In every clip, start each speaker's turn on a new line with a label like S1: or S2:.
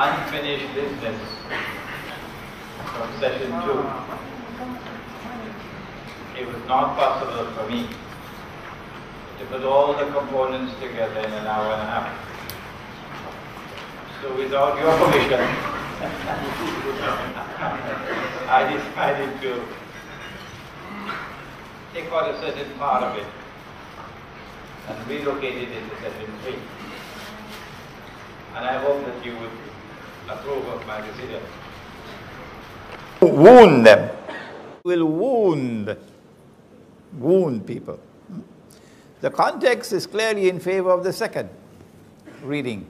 S1: Unfinished business from session 2. It was not possible for me to put all the components together in an hour and a half. So without your permission, I decided to take out a certain part of it and relocate it into session 3. And I hope that you would approve of my decision.
S2: Wound them. Will wound people. The context is clearly in favor of the second reading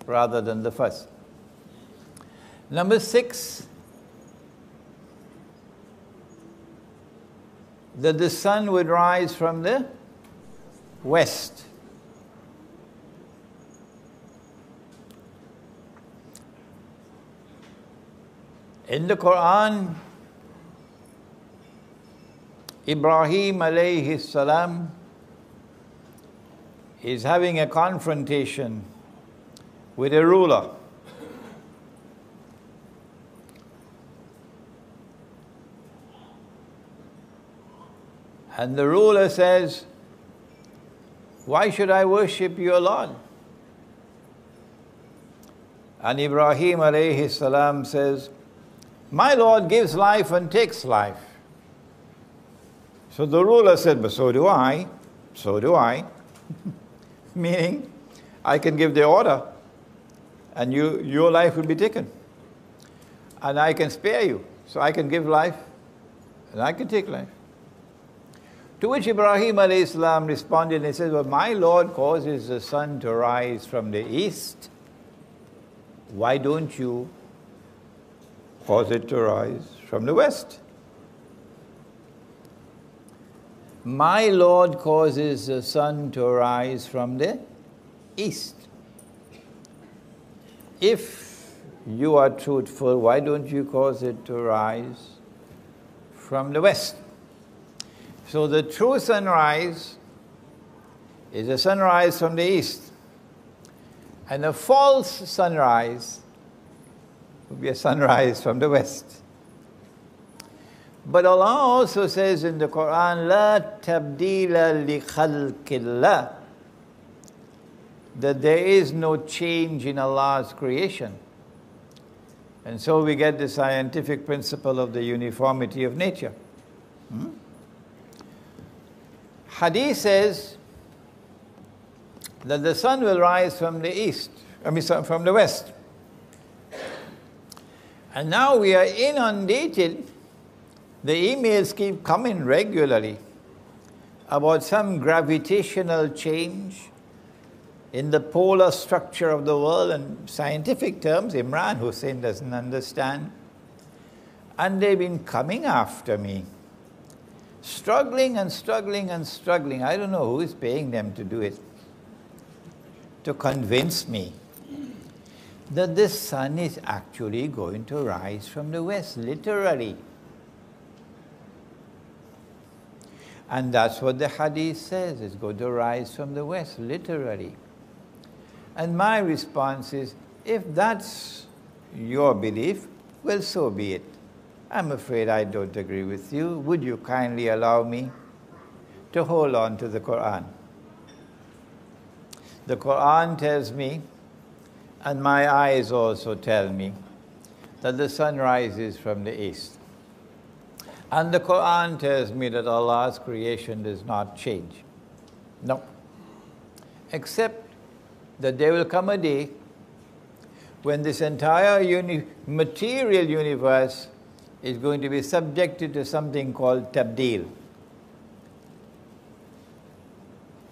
S2: rather than the first. Number 6, that the sun would rise from the west. In the Quran, Ibrahim alayhi salam is having a confrontation with a ruler. And the ruler says, "Why should I worship your Lord?" And Ibrahim alayhi salam says, "My Lord gives life and takes life." So the ruler said, "But so do I, so do I." Meaning, I can give the order and your life will be taken. And I can spare you, so I can give life and I can take life. To which Ibrahim alayhi salam responded and he said, "Well, my Lord causes the sun to rise from the east. Why don't you cause it to rise from the west?" My Lord causes the sun to rise from the east. If you are truthful, why don't you cause it to rise from the west? So the true sunrise is a sunrise from the east. And a false sunrise would be a sunrise from the west. But Allah also says in the Quran, "La tabdila li khalqillah," that there is no change in Allah's creation. And so we get the scientific principle of the uniformity of nature. Hadith says that the sun will rise from the east, from the west. And now we are inundated. The emails keep coming regularly about some gravitational change in the polar structure of the world, and scientific terms Imran Hosein doesn't understand. And they've been coming after me, struggling and struggling and struggling. I don't know who is paying them to do it, to convince me that the sun is actually going to rise from the west, literally. And that's what the hadith says, it's going to rise from the west, literally. And my response is, if that's your belief, well, so be it. I'm afraid I don't agree with you. Would you kindly allow me to hold on to the Quran? The Quran tells me, and my eyes also tell me, that the sun rises from the east. And the Quran tells me that Allah's creation does not change. No. Except that there will come a day when this entire material universe is going to be subjected to something called tabdeel.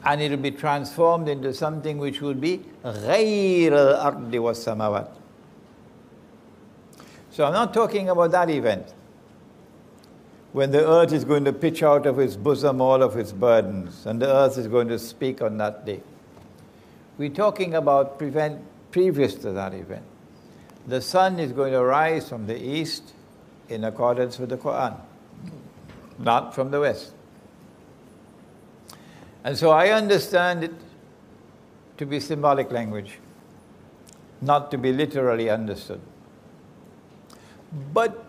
S2: And it will be transformed into something which will be غَيْرَ الْأَرْضِ وَالسَّمَوَاتِ. So I'm not talking about that event, when the earth is going to pitch out of its bosom all of its burdens, and the earth is going to speak on that day. We're talking about previous to that event. The sun is going to rise from the east in accordance with the Quran, not from the west. And so I understand it to be symbolic language. not to be literally understood. But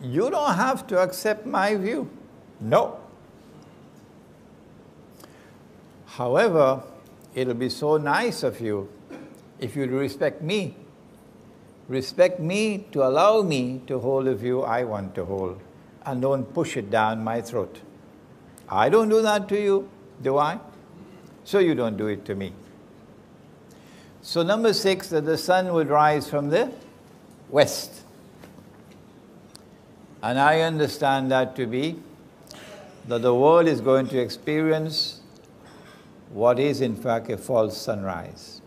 S2: you don't have to accept my view. No. However, it'll be so nice of you if you respect me. Respect me to allow me to hold the view I want to hold, and don't push it down my throat. I don't do that to you, do I? So you don't do it to me. So number 6, that the sun would rise from the west. And I understand that to be that the world is going to experience what is in fact a false sunrise.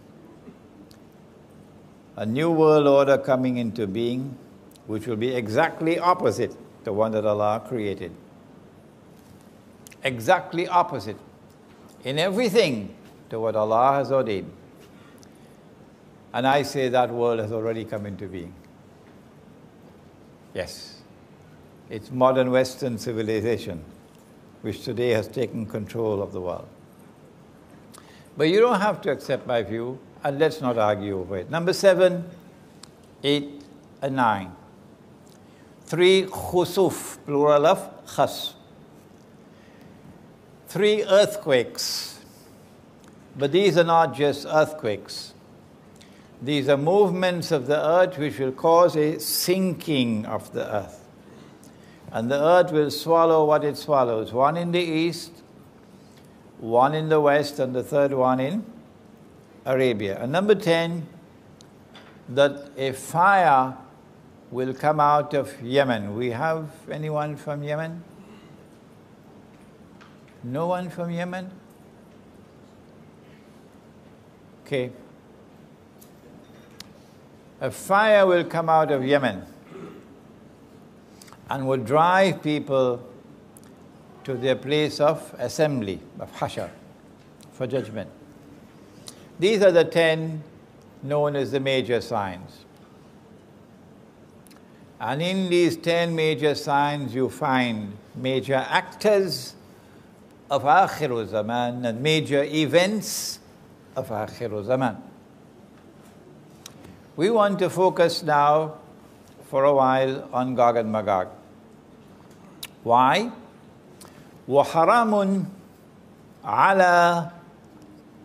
S2: A new world order coming into being, which will be exactly opposite the one that Allah created. Exactly opposite in everything to what Allah has ordained. And I say that world has already come into being. Yes. It's modern Western civilization, which today has taken control of the world. But you don't have to accept my view, and let's not argue over it. Number 7, 8, and 9. 3 khusuf, plural of khas. 3 earthquakes. But these are not just earthquakes. These are movements of the earth which will cause a sinking of the earth. And the earth will swallow what it swallows. 1 in the east, 1 in the west, and the 3rd one in Arabia. And number 10, that a fire will come out of Yemen. We have anyone from Yemen? No one from Yemen? Okay. A fire will come out of Yemen and will drive people to their place of assembly, of hashar, for judgment. These are the 10 known as the major signs. And in these 10 major signs you find major actors of Akhiru Zaman and major events of Akhiru Zaman. We want to focus now for a while on Gog and Magog. Why? وَحَرَامٌ عَلَى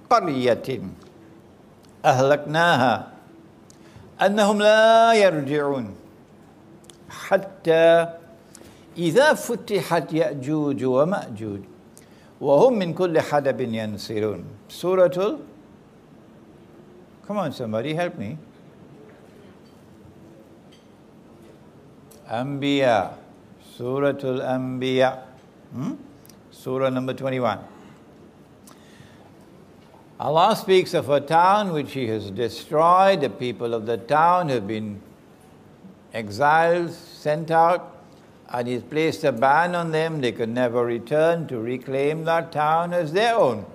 S2: قَرْيَةٍ أَهْلَكْنَاهَا أَنَّهُمْ لَا يَرْجِعُونَ حَتَّى إِذَا فُتِحَتْ يَأْجُوجُ وَمَأْجُوجُ وَهُمْ مِنْ كُلِّ حَدَبٍ يَنْسِلُونَ Suratul, come on somebody, help me. Anbiya, Suratul Anbiya, Surah number 21. Allah speaks of a town which He has destroyed. The people of the town have been exiled, sent out, and He's placed a ban on them. They could never return to reclaim that town as their own.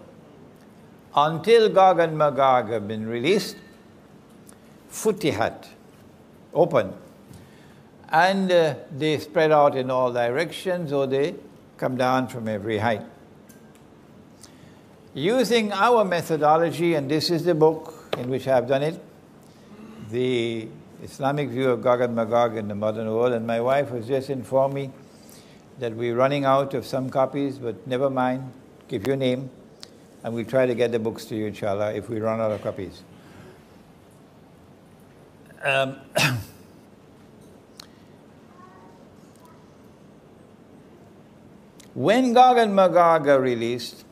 S2: Until Gog and Magog have been released, Futihat, open. And they spread out in all directions, or they come down from every height. Using our methodology, and this is the book in which I have done it, the Islamic view of Gog and Magog in the modern world, and my wife has just informed me that we're running out of some copies, but never mind, give your name, and we'll try to get the books to you, inshallah, if we run out of copies. When Gog and Magog are released,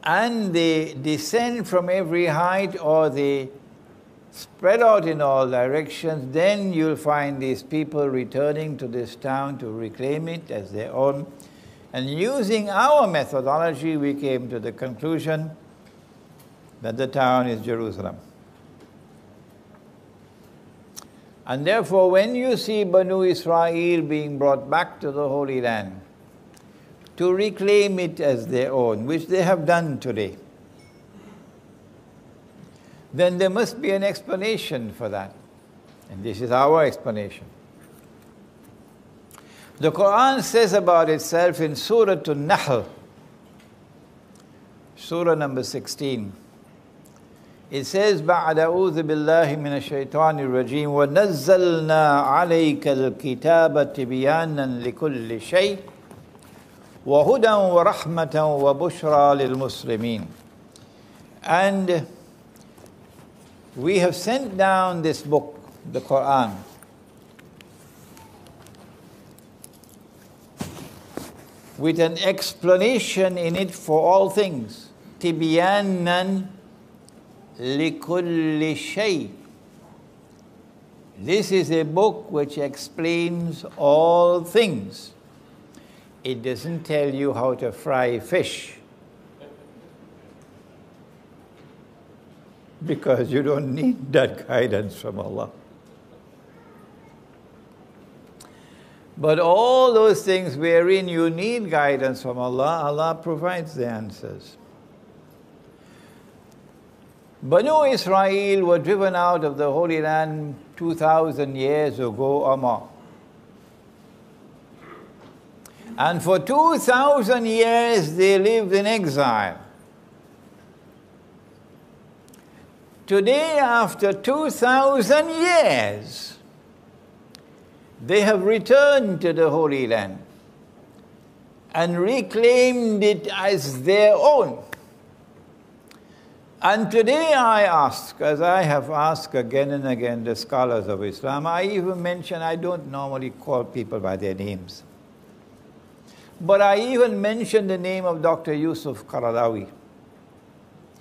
S2: and they descend from every height, or they spread out in all directions, then you'll find these people returning to this town to reclaim it as their own. And using our methodology, we came to the conclusion that the town is Jerusalem. And therefore, when you see Banu Israel being brought back to the Holy Land, to reclaim it as their own, which they have done today, then there must be an explanation for that. And this is our explanation. The Quran says about itself in Surah An-Nahl, Surah number 16, It says, بعد أعوذ بالله من الشيطان الرجيم ونزلنا عليك الكتاب تبيانا لكل شيء وهدى ورحمة وبشرى للمسلمين. And we have sent down this book, the Quran, with an explanation in it for all things. تبيانا لكل شيء. This is a book which explains all things. It doesn't tell you how to fry fish, because you don't need that guidance from Allah. But all those things wherein you need guidance from Allah, Allah provides the answers. Banu Israel were driven out of the Holy Land 2,000 years ago or more. And for 2,000 years they lived in exile. Today, after 2,000 years, they have returned to the Holy Land and reclaimed it as their own. And today I ask, as I have asked again and again the scholars of Islam, I even mention, I don't normally call people by their names, but I even mentioned the name of Dr. Yusuf Qaradawi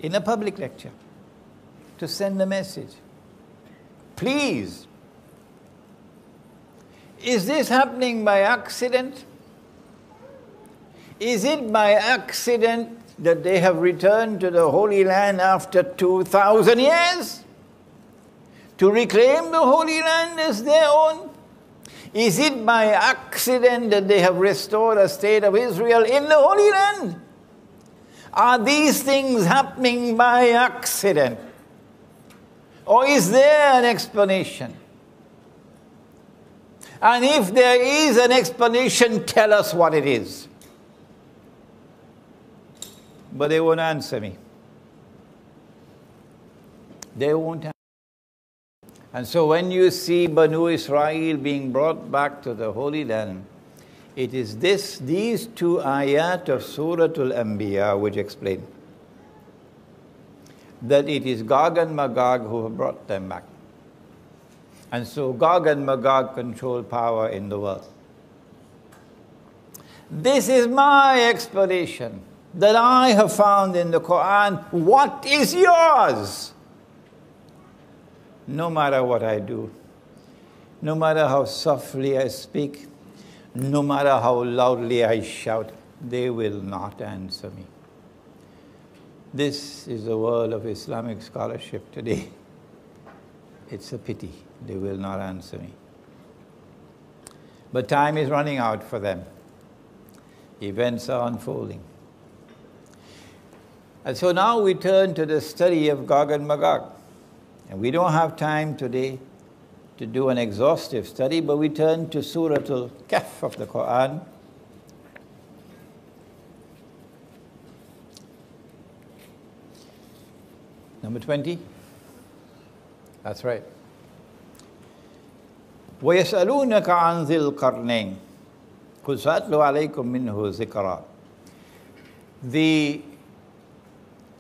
S2: in a public lecture to send a message. Please, is this happening by accident? Is it by accident that they have returned to the Holy Land after 2,000 years to reclaim the Holy Land as their own? Is it by accident that they have restored a state of Israel in the Holy Land? Are these things happening by accident? Or is there an explanation? And if there is an explanation, tell us what it is. But they won't answer me. They won't answer. And so when you see Banu Israel being brought back to the Holy Land, it is these two ayat of Surah Al-Anbiya which explain that it is Gog and Magog who have brought them back. And so Gog and Magog control power in the world. This is my explanation that I have found in the Quran. What is yours? No matter what I do, no matter how softly I speak, no matter how loudly I shout, they will not answer me. This is the world of Islamic scholarship today. It's a pity they will not answer me. But time is running out for them. Events are unfolding. And so now we turn to the study of Gog and Magog. And we don't have time today to do an exhaustive study, but we turn to Surah Al-Kahf of the Quran. Number 20. That's right. وَيَسْأَلُونَكَ عَنْ ذِي الْقَرْنَيْنِ قُلْ سَأَتْلُ عَلَيْكُمْ مِنْهُ ذِكْرًا. The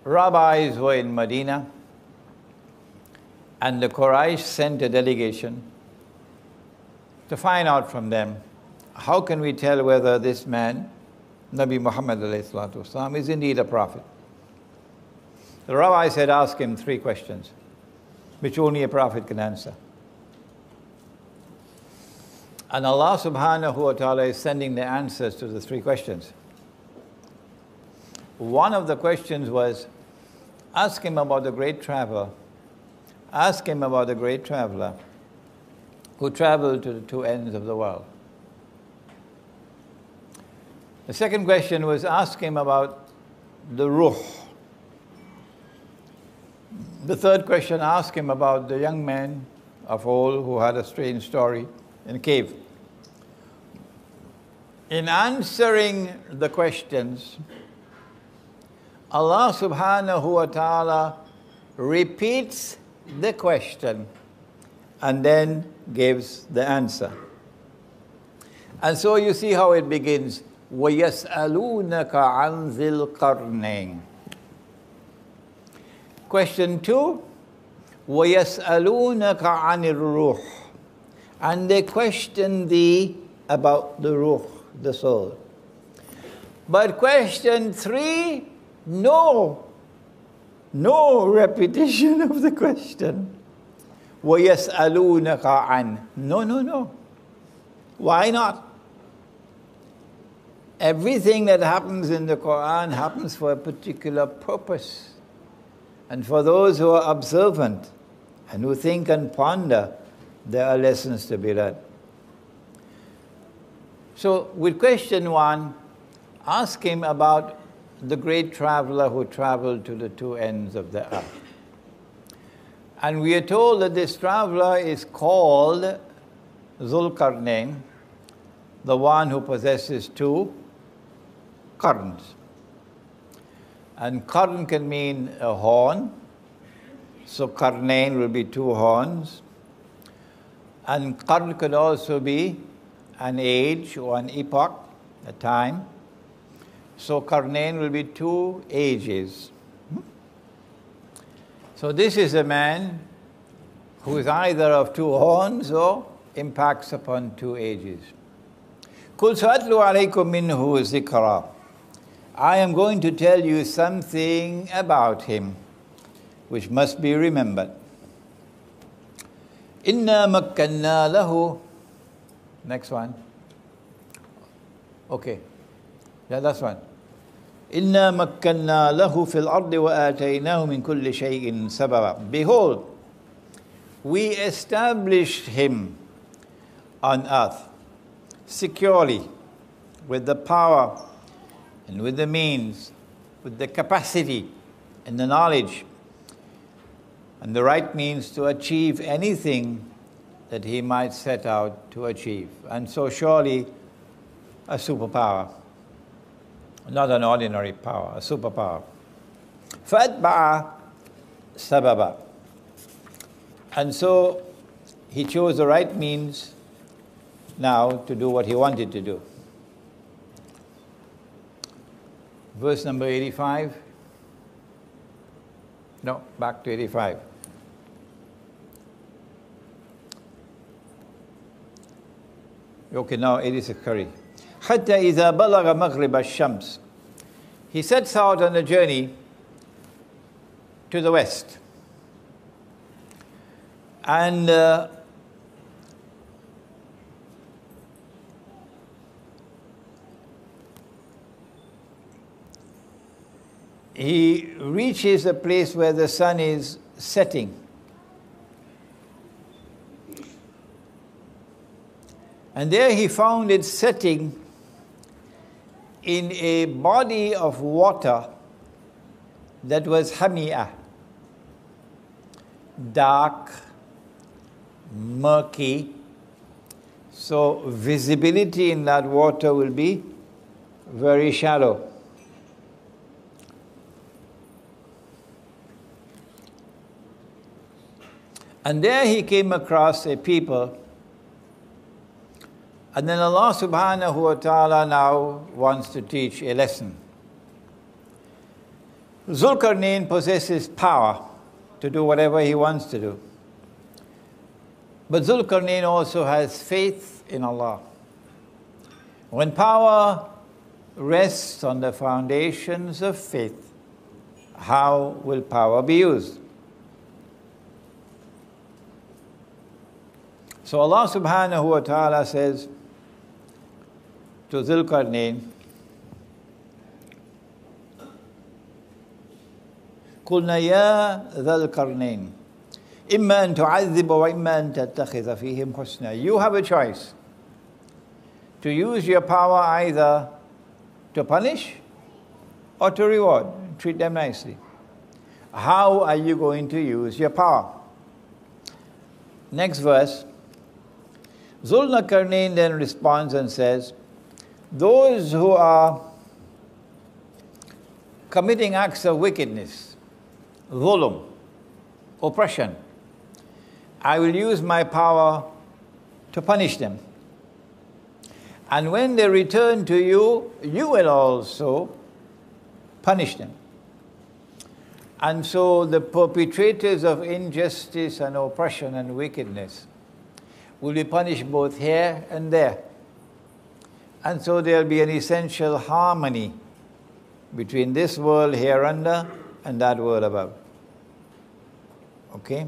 S2: rabbis were in Medina, and the Quraysh sent a delegation to find out from them, how can we tell whether this man, Nabi Muhammad ﷺ, is indeed a prophet? The rabbi said, ask him 3 questions, which only a prophet can answer. And Allah subhanahu wa ta'ala is sending the answers to the 3 questions. One of the questions was, ask him about the great traveler. Ask him about the great traveler who traveled to the 2 ends of the world. The second question was, ask him about the ruh. The third question, ask him about the young man of old who had a strange story in a cave. In answering the questions, Allah subhanahu wa ta'ala repeats the question and then gives the answer. And so you see how it begins. وَيَسْأَلُونَكَ عَنْ ذِي الْقَرْنَيْنِ. Question 2. وَيَسْأَلُونَكَ عَنِ الرُّوحِ. And they question thee about the ruh, the soul. But question 3, no repetition of the question. وَيَسْأَلُونَكَ عَنْ. No. Why not? Everything that happens in the Quran happens for a particular purpose. And for those who are observant and who think and ponder, there are lessons to be learned. So with question 1, ask him about the great traveler who traveled to the two ends of the earth. And we are told that this traveler is called Zulqarnain, the one who possesses 2 qarns. And qarn can mean a horn, so qarnain will be 2 horns. And qarn could also be an age or an epoch, a time. So qarnain will be 2 ages. So this is a man who is either of 2 horns or impacts upon 2 ages. قُلْ سَأَتْلُ عَلَيْكُم مِّنْهُ ذِكْرًا. I am going to tell you something about him which must be remembered. إِنَّا مَكَّنَّا لَهُ. Next one. Okay. Yeah, that's one. إِنَّا مَكَّنَّا لَهُ فِي الْأَرْضِ وَآتَيْنَاهُ مِنْ كُلِّ شَيْءٍ سَبَبًا. Behold, we established him on earth securely with the power and with the means, with the capacity and the knowledge and the right means to achieve anything that he might set out to achieve. And so surely a superpower, not an ordinary power, a superpower. فَأَتْبَعَ سَبَبًا. And so he chose the right means now to do what he wanted to do. Verse number 85. No, back to 85. Okay, now 86, sorry. حتى إذا بلغ مغرب الشمس. He sets out on a journey to the west. And he reaches a place where the sun is setting. And there he found it setting in a body of water that was hamiyah, dark, murky. So visibility in that water will be very shallow. And there he came across a people. And then Allah subhanahu wa ta'ala now wants to teach a lesson. Zulqarnain possesses power to do whatever he wants to do. But Zulqarnain also has faith in Allah. When power rests on the foundations of faith, how will power be used? So Allah subhanahu wa ta'ala says to Zulqarnain, قُلْنَا يَا ذَا الْقَرْنَيْنِ إِمَّا أَن تُعَذِّبَ وَإِمَّا أَن تَتَّخِذَ فِيهِمْ حُسْنًا. You have a choice to use your power either to punish or to reward, treat them nicely. How are you going to use your power? Next verse. Zulqarnain then responds and says, those who are committing acts of wickedness, zulm, oppression. I will use my power to punish them. And when they return to you, you will also punish them. And so the perpetrators of injustice and oppression and wickedness will be punished both here and there. And so there will be an essential harmony between this world hereunder and that world above. Okay?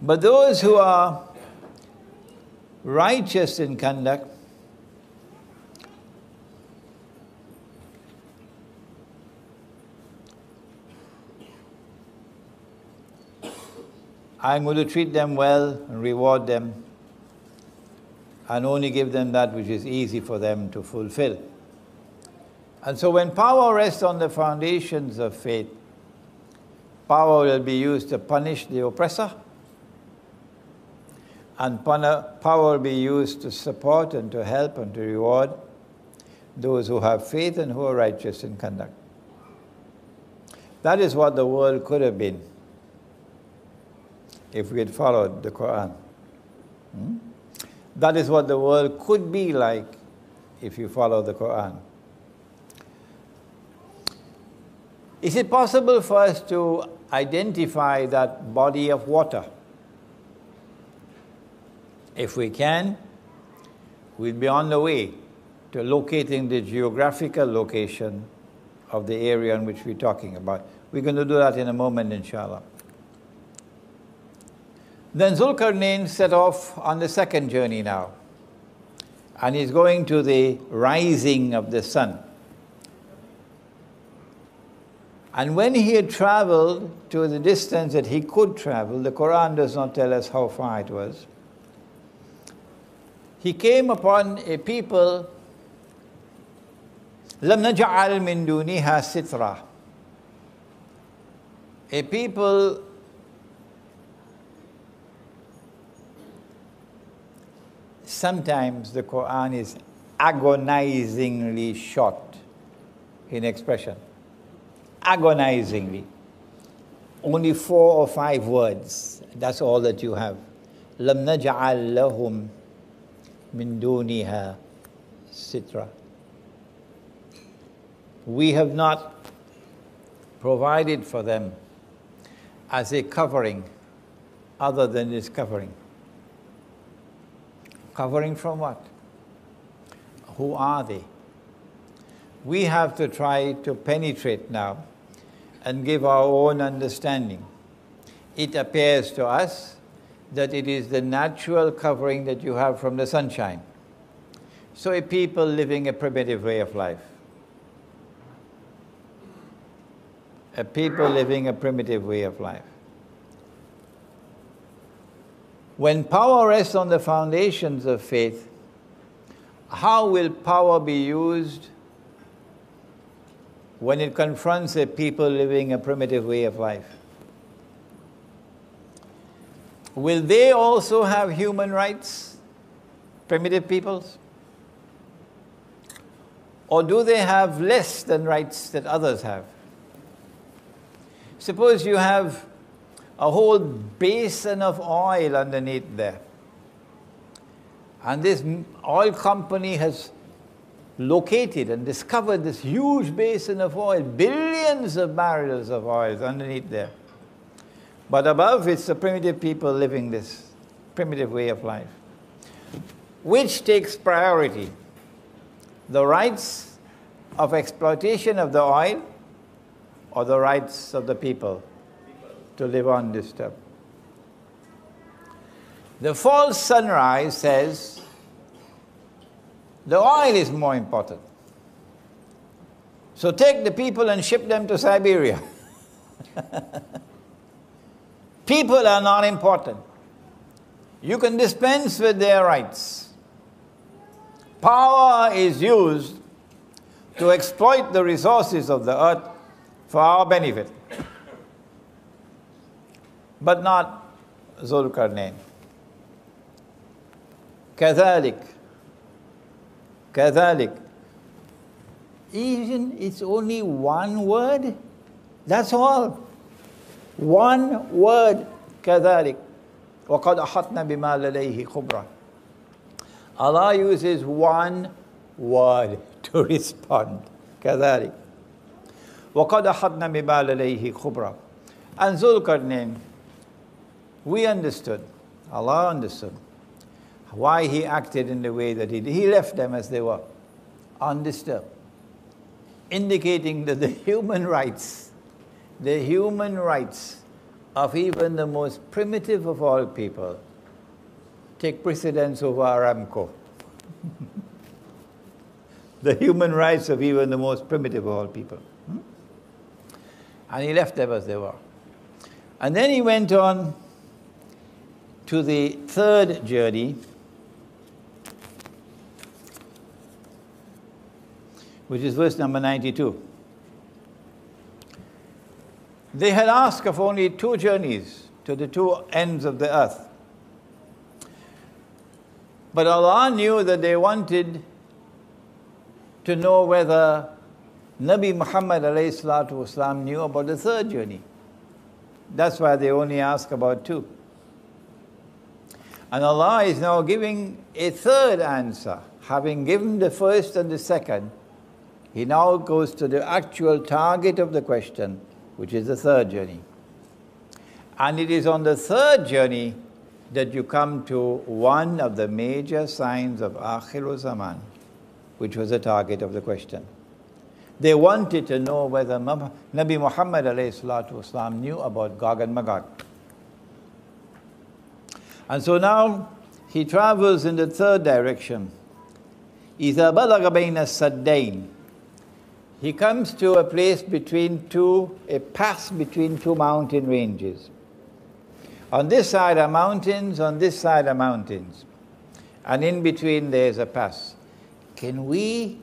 S2: But those who are righteous in conduct, I'm going to treat them well and reward them and only give them that which is easy for them to fulfill. And so when power rests on the foundations of faith, power will be used to punish the oppressor, and power will be used to support and to help and to reward those who have faith and who are righteous in conduct. That is what the world could have been if we had followed the Quran. That is what the world could be like if you follow the Quran. Is it possible for us to identify that body of water? If we can, we'll be on the way to locating the geographical location of the area in which we're talking about. We're going to do that in a moment, inshallah. Then Zulkarnain set off on the second journey now. And he's going to the rising of the sun. And when he had traveled to the distance that he could travel, the Quran does not tell us how far it was, he came upon a people, لَمْ نَجْعَلْ مِن دُونِهَا سِتْرًا, a people sometimes the Quran is agonizingly short in expression. Agonizingly. Only 4 or 5 words. That's all that you have. لَمْ نَجْعَلْ لَهُمْ مِن دُونِهَا سِتْرًا. We have not provided for them as a covering other than this covering. Covering from what? Who are they? We have to try to penetrate now and give our own understanding. It appears to us that it is the natural covering that you have from the sunshine. So a people living a primitive way of life. A people living a primitive way of life. When power rests on the foundations of faith, how will power be used when it confronts a people living a primitive way of life? Will they also have human rights, primitive peoples? Or do they have less than rights that others have? Suppose you have a whole basin of oil underneath there. And this oil company has located and discovered this huge basin of oil, billions of barrels of oil underneath there. But above, it's the primitive people living this primitive way of life. Which takes priority? The rights of exploitation of the oil or the rights of the people to live on this stuff? The false sunrise says the oil is more important. So take the people and ship them to Siberia. People are not important. You can dispense with their rights. Power is used to exploit the resources of the earth for our benefit. But not Zulkarnain. كذلك. Even it's only one word, that's all. One word, كذلك وقد أحطنا بما لديه خبرا. Allah uses one word to respond. كذلك وقد أحطنا بما لديه خبرا. And Zulkarnain, we understood, Allah understood why he acted in the way that he did. He left them as they were, undisturbed, indicating that the human rights of even the most primitive of all people take precedence over Aramco. The human rights of even the most primitive of all people. And he left them as they were. And then he went on to the third journey, which is verse number 92. They had asked of only 2 journeys to the 2 ends of the earth. But Allah knew that they wanted to know whether Nabi Muhammad ﷺ knew about the third journey. That's why they only ask about 2. And Allah is now giving a third answer. Having given the first and the second, He now goes to the actual target of the question, which is the third journey. And it is on the third journey that you come to one of the major signs of Akhiru Zaman, which was the target of the question. They wanted to know whether Nabi Muhammad ﷺ knew about Gog and Magog. And so now he travels in the third direction. إِذَا بَلَغَ بَيْنَ السَّدَّيْنِ. He comes to a place between a pass between 2 mountain ranges. On this side are mountains, on this side are mountains. And in between there's a pass. Can we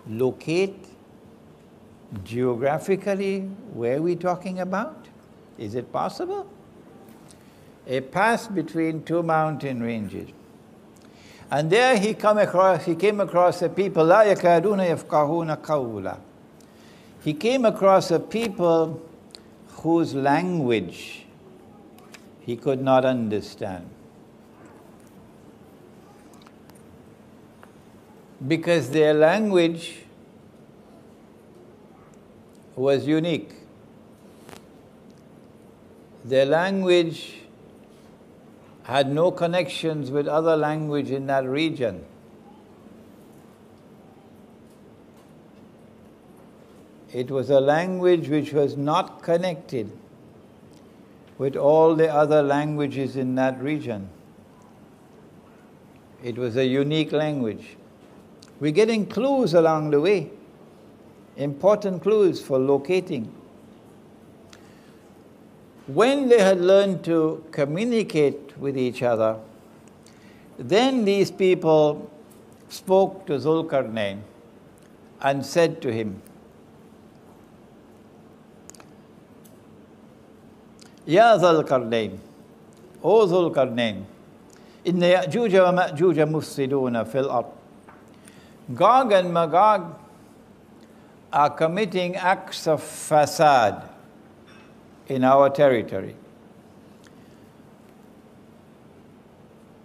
S2: locate geographically where we're talking about? Is it possible? A pass between 2 mountain ranges. And there he came across a people, لَا يَكَادُونَ يَفْقَهُونَ قَوْلًا. He came across a people whose language he could not understand. Because their language was unique. Their language had no connections with other language in that region. It was a language which was not connected with all the other languages in that region. It was a unique language. We're getting clues along the way, important clues for locating. When they had learned to communicate with each other, then these people spoke to Zulkarnain and said to him, Ya Zulkarnain, O Zulkarnain, inna Ya'juj wa Ma'juj mufsiduna fil ard. Gog and Magog are committing acts of fasad in our territory.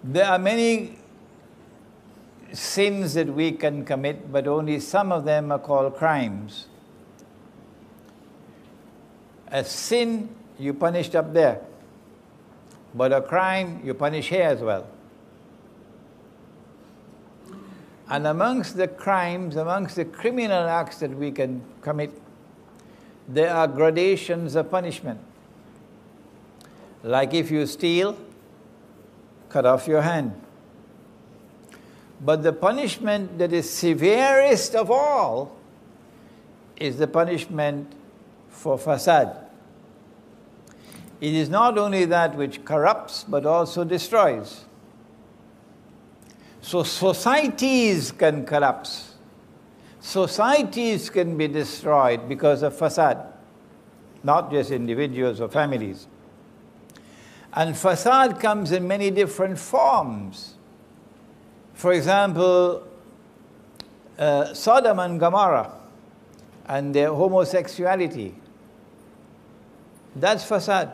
S2: There are many sins that we can commit, but only some of them are called crimes. A sin, you punished up there, but a crime, you punish here as well. And amongst the crimes, amongst the criminal acts that we can commit, there are gradations of punishment. Like if you steal, cut off your hand. But the punishment that is severest of all is the punishment for fasad. It is not only that which corrupts, but also destroys. So societies can collapse. Societies can be destroyed because of fasad, not just individuals or families. And fasad comes in many different forms. For example, Sodom and Gomorrah and their homosexuality. That's fasad.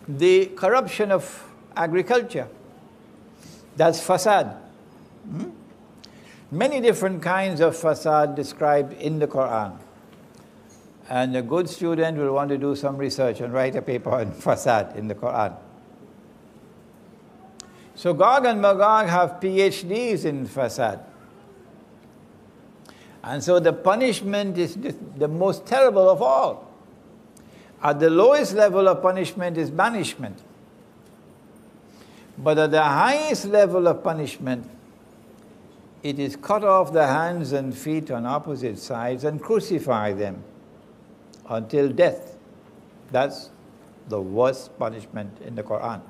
S2: The corruption of agriculture, that's fasad. Many different kinds of fasad described in the Quran. And a good student will want to do some research and write a paper on fasad in the Quran. So Gog and Magog have PhDs in fasad. And so the punishment is the most terrible of all. At the lowest level of punishment is banishment. But at the highest level of punishment, it is cut off the hands and feet on opposite sides and crucify them until death. That's the worst punishment in the Quran.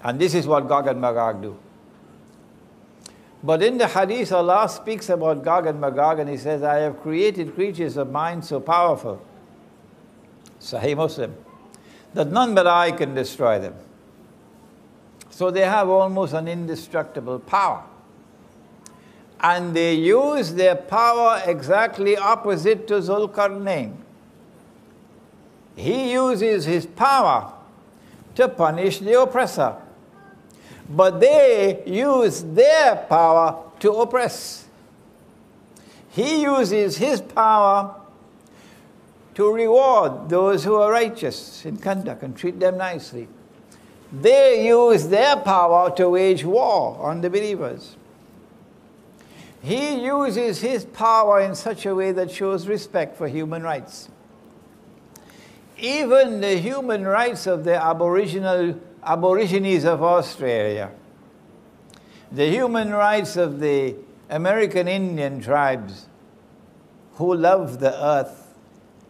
S2: And this is what Gog and Magog do. But in the hadith, Allah speaks about Gog and Magog and He says, I have created creatures of mind so powerful, Sahih Muslim, that none but I can destroy them. So they have almost an indestructible power. And they use their power exactly opposite to Zulqarnain. He uses his power to punish the oppressor. But they use their power to oppress. He uses his power to reward those who are righteous in conduct and treat them nicely. They use their power to wage war on the believers. He uses his power in such a way that shows respect for human rights. Even the human rights of the Aborigines of Australia, the human rights of the American Indian tribes who loved the earth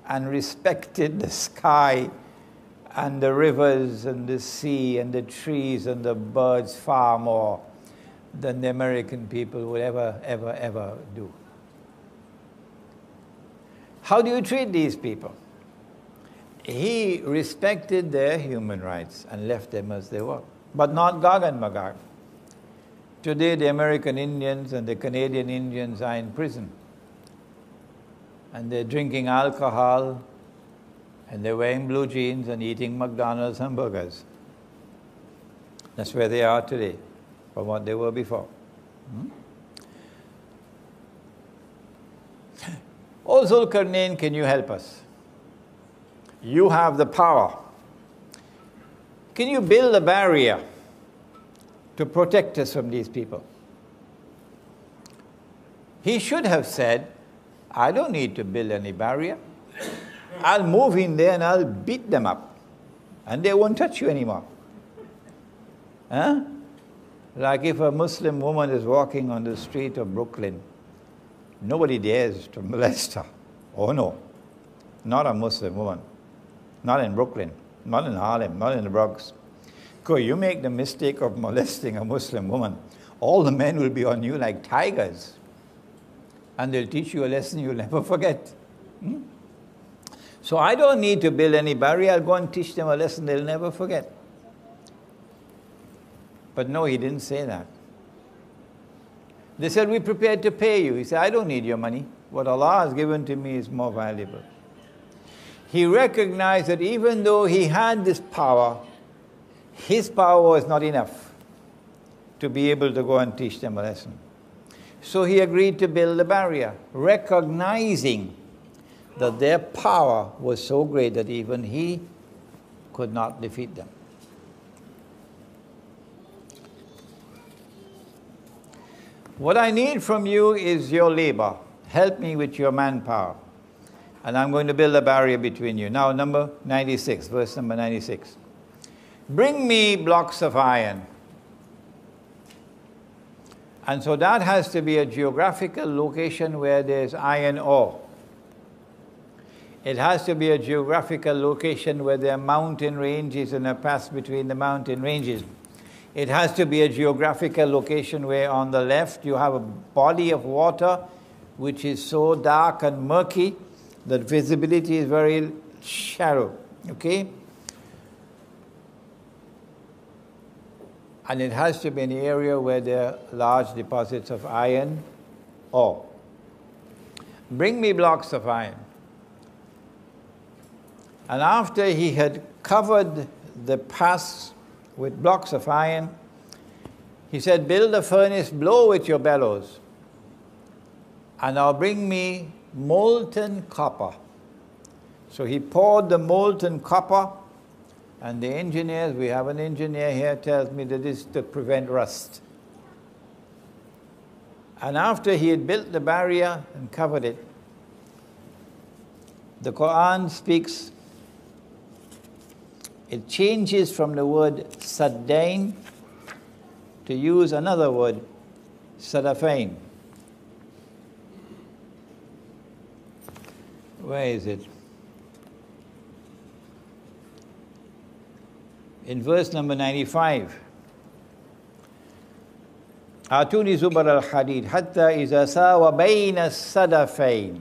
S2: and respected the sky and the rivers and the sea and the trees and the birds far more than the American people would ever do. How do you treat these people? He respected their human rights and left them as they were, but not Gog and Magog. Today the American Indians and the Canadian Indians are in prison, and they're drinking alcohol, and they're wearing blue jeans and eating McDonald's hamburgers. That's where they are today, from what they were before. O Zulqarnain, can you help us? You have the power. Can you build a barrier to protect us from these people? He should have said, I don't need to build any barrier. I'll move in there and I'll beat them up, and they won't touch you anymore. Huh? Like if a Muslim woman is walking on the street of Brooklyn, nobody dares to molest her. Oh no, not a Muslim woman. Not in Brooklyn, not in Harlem, not in the Bronx. Because you make the mistake of molesting a Muslim woman, all the men will be on you like tigers. And they'll teach you a lesson you'll never forget. So I don't need to build any barrier. I'll go and teach them a lesson they'll never forget. But no, he didn't say that. They said, we're prepared to pay you. He said, I don't need your money. What Allah has given to me is more valuable. He recognized that even though he had this power, his power was not enough to be able to go and teach them a lesson. So he agreed to build a barrier, recognizing that their power was so great that even he could not defeat them. What I need from you is your labor. Help me with your manpower. And I'm going to build a barrier between you. Now, number 96, verse number 96. Bring me blocks of iron. And so that has to be a geographical location where there's iron ore. It has to be a geographical location where there are mountain ranges and a pass between the mountain ranges. It has to be a geographical location where on the left you have a body of water which is so dark and murky that visibility is very shallow, okay? And it has to be an area where there are large deposits of iron ore. Bring me blocks of iron. And after he had covered the pass with blocks of iron, he said, build a furnace, blow with your bellows, and now bring me molten copper. So he poured the molten copper, and the engineers, we have an engineer here, tells me that this is to prevent rust. And after he had built the barrier and covered it, the Quran speaks, it changes from the word saddain to use another word, sadafain. Where is it? In verse number 95. آتوني زبر الحديد حتى إذا ساوى بين الصدفين.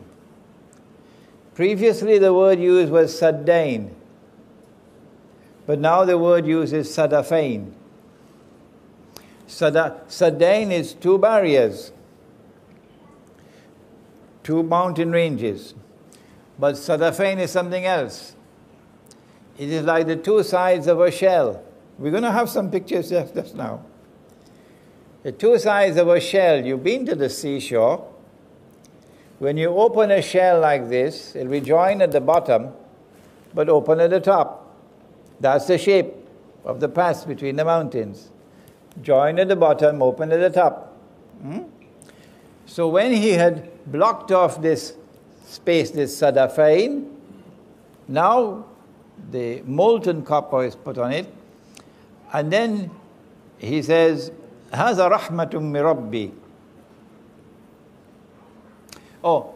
S2: Previously the word used was saddain, but now the word used is sadafain. Saddain is two barriers, two mountain ranges, but sadafain is something else. It is like the two sides of a shell. We're going to have some pictures just now. The two sides of a shell. You've been to the seashore. When you open a shell like this, it'll be joined at the bottom, but open at the top. That's the shape of the pass between the mountains. Join at the bottom, open at the top. So when he had blocked off this space, this sadafain, now the molten copper is put on it, and then he says, هذا رحمة من ربي. Oh,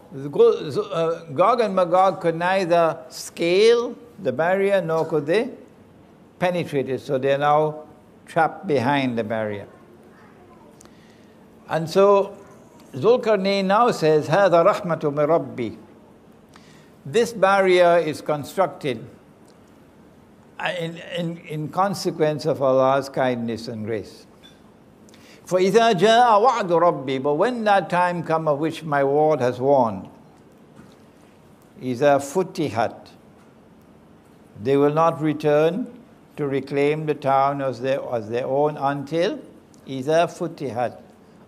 S2: Gog and Magog could neither scale the barrier nor could they penetrate it, so they are now trapped behind the barrier. And so Zulkarnain now says, هذا رحمة من ربي. This barrier is constructed in consequence of Allah's kindness and grace. فَإِذَا جَاءَ وَعْدُ رَبِّي. But when that time comes of which my Lord has warned, إِذَا فُتِحَتْ, they will not return to reclaim the town as their own until إِذَا فُتِحَتْ,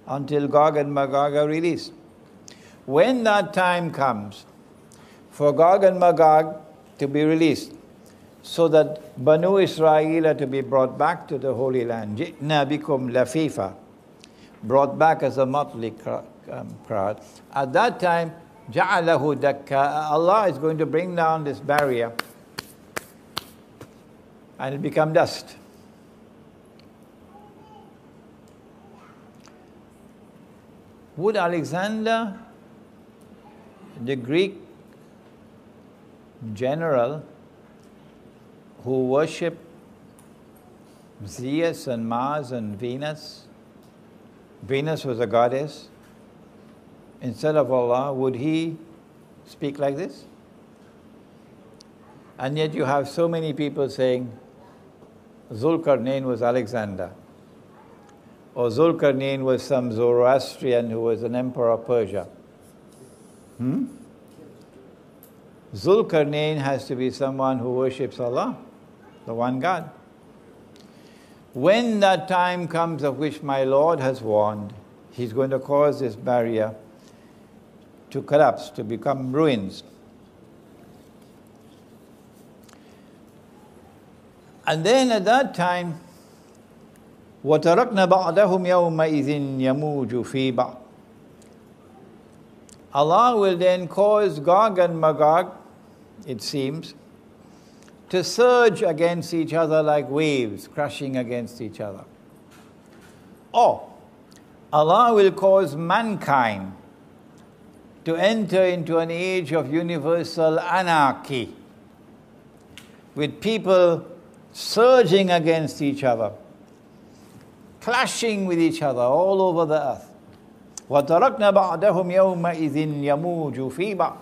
S2: until Gog and Magog are released. When that time comes for Gog and Magog to be released, so that Banu Israel are to be brought back to the Holy Land, جِئْنَا بِكُمْ لَفِيفًا, brought back as a motley crowd. At that time, جَعَلَهُ دَكَّا, Allah is going to bring down this barrier and it become dust. Would Alexander, the Greek general who worship Zeus and Mars and Venus, Venus was a goddess, instead of Allah, would he speak like this? And yet you have so many people saying Zulkarnain was Alexander, or Zulkarnain was some Zoroastrian who was an emperor of Persia. Zulkarnain has to be someone who worships Allah, the one God. When that time comes of which my Lord has warned, He's going to cause this barrier to collapse, to become ruins. And then at that time, وَتَرَكْنَا بَعْدَهُمْ يَوْمَئِذٍ يَمُوجُ فِي بَعْضٍ. Allah will then cause Gog and Magog, it seems, to surge against each other like waves, crashing against each other. Or Allah will cause mankind to enter into an age of universal anarchy, with people surging against each other, clashing with each other all over the earth. وَتَرَكْنَا بَعْدَهُمْ يَوْمَئِذٍ يَمُوجُ فِي بَعْضٍ.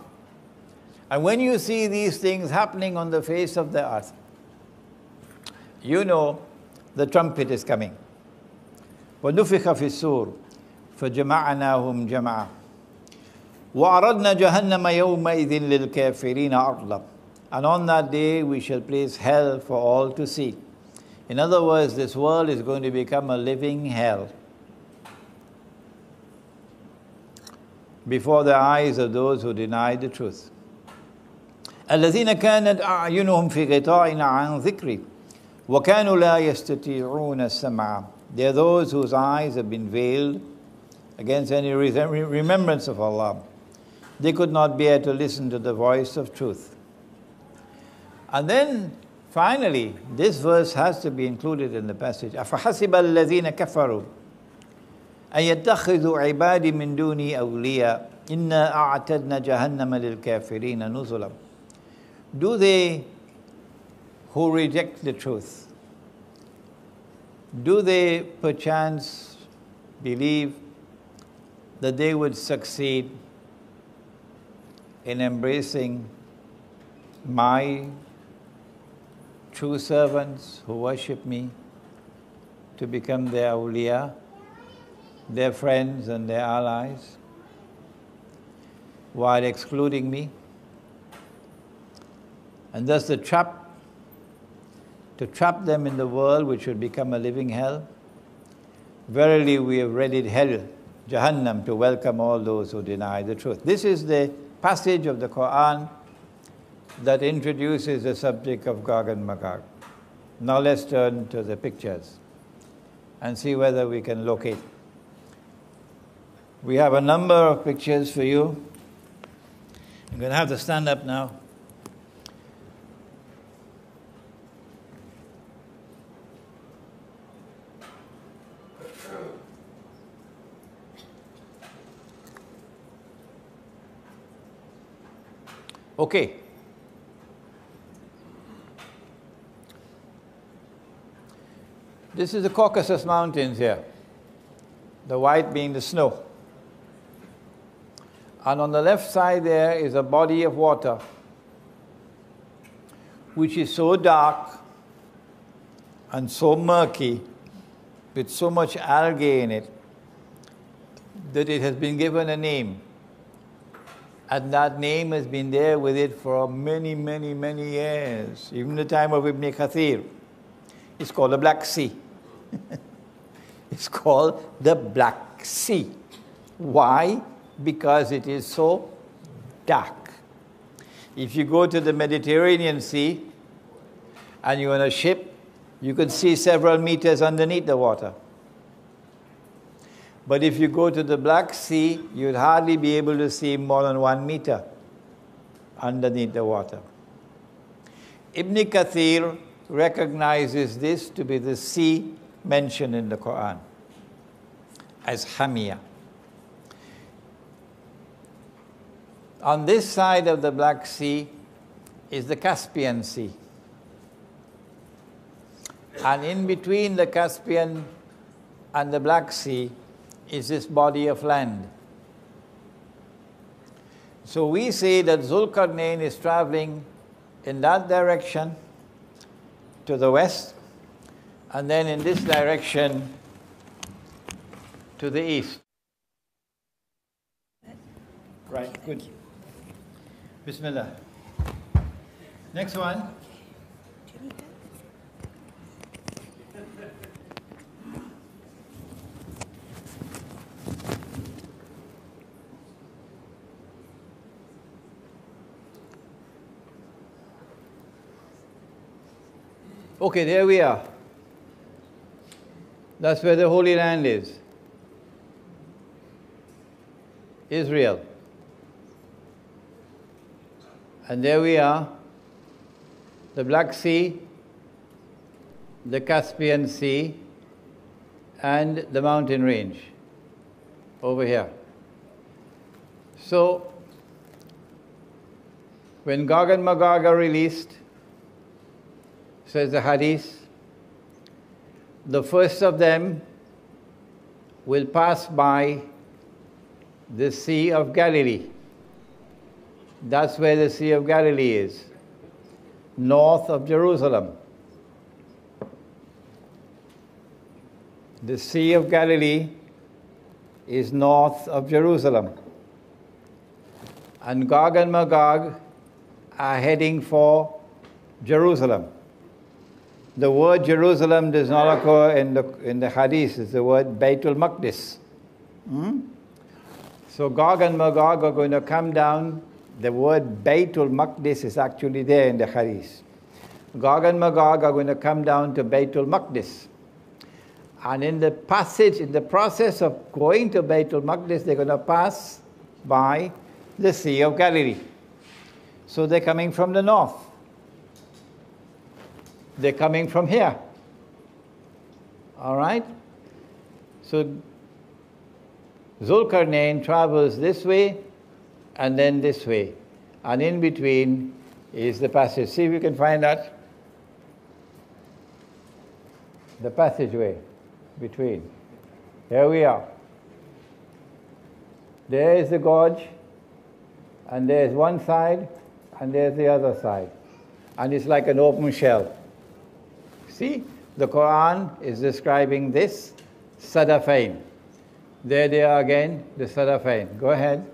S2: And when you see these things happening on the face of the earth, you know the trumpet is coming. وَنُفِخَ فِي السُّورِ فَجَمَعْنَاهُمْ جَمْعًا وَعَرَضْنَا جَهَنَّمَ يَوْمَئِذٍ لِلْكَافِرِينَ عَرْضًا. And on that day we shall place hell for all to see. In other words, this world is going to become a living hell before the eyes of those who deny the truth. الذين كانت أعينهم في غطاء عن ذكري وكانوا لا يستطيعون السمع. They are those whose eyes have been veiled against any remembrance of Allah. They could not bear to listen to the voice of truth. And then finally, this verse has to be included in the passage. أَفَحَسِبَ الَّذِينَ كَفَرُوا أَن يَتَّخِذُوا عِبَادِي مِن دُونِي أَوْلِيَاءَ إِنَّا أَعْتَدْنَا جَهَنَّمَ لِلْكَافِرِينَ نُزُلًا. Do they who reject the truth, do they perchance believe that they would succeed in embracing my true servants who worship me to become their awliya, their friends and their allies, while excluding me? And thus to trap them in the world which would become a living hell. Verily we have readied hell, Jahannam, to welcome all those who deny the truth. This is the passage of the Quran that introduces the subject of Gog and Magog. Now let's turn to the pictures and see whether we can locate. We have a number of pictures for you. I'm going to have to stand up now. Okay. This is the Caucasus Mountains here, the white being the snow. And on the left side there is a body of water which is so dark and so murky with so much algae in it that it has been given a name. And that name has been there with it for many, many, many years, even the time of Ibn Kathir. It's called the Black Sea. It's called the Black Sea. Why? Because it is so dark. If you go to the Mediterranean Sea and you're on a ship, you can see several meters underneath the water. But if you go to the Black Sea, you'd hardly be able to see more than 1 meter underneath the water. Ibn Kathir recognizes this to be the sea mentioned in the Quran as Hamiyah. On this side of the Black Sea is the Caspian Sea. And in between the Caspian and the Black Sea is this body of land. So we say that Zulkarnain is traveling in that direction to the west, and then in this direction to the east. Right, good. Bismillah. Next one. Okay, there we are. That's where the Holy Land is. Israel. And there we are. The Black Sea, the Caspian Sea, and the mountain range over here. So, when Gog and Magog are released, says the hadith, the first of them will pass by the Sea of Galilee. That's where the Sea of Galilee is, north of Jerusalem. The Sea of Galilee is north of Jerusalem. And Gog and Magog are heading for Jerusalem. The word Jerusalem does not occur in the hadith. It's the word Baytul Maqdis. So Gog and Magog are going to come down. The word Baytul Maqdis is actually there in the hadith. Gog and Magog are going to come down to Baytul Maqdis. And in the passage, in the process of going to Baytul Maqdis, they're going to pass by the Sea of Galilee. So they're coming from the north. They're coming from here. All right? So Zulkarnain travels this way and then this way. And in between is the passage. See if you can find that. The passageway between. Here we are. There is the gorge, and there's one side, and there's the other side. And it's like an open shell. See, the Quran is describing this Sadafain. There they are again, the Sadafain. Go ahead.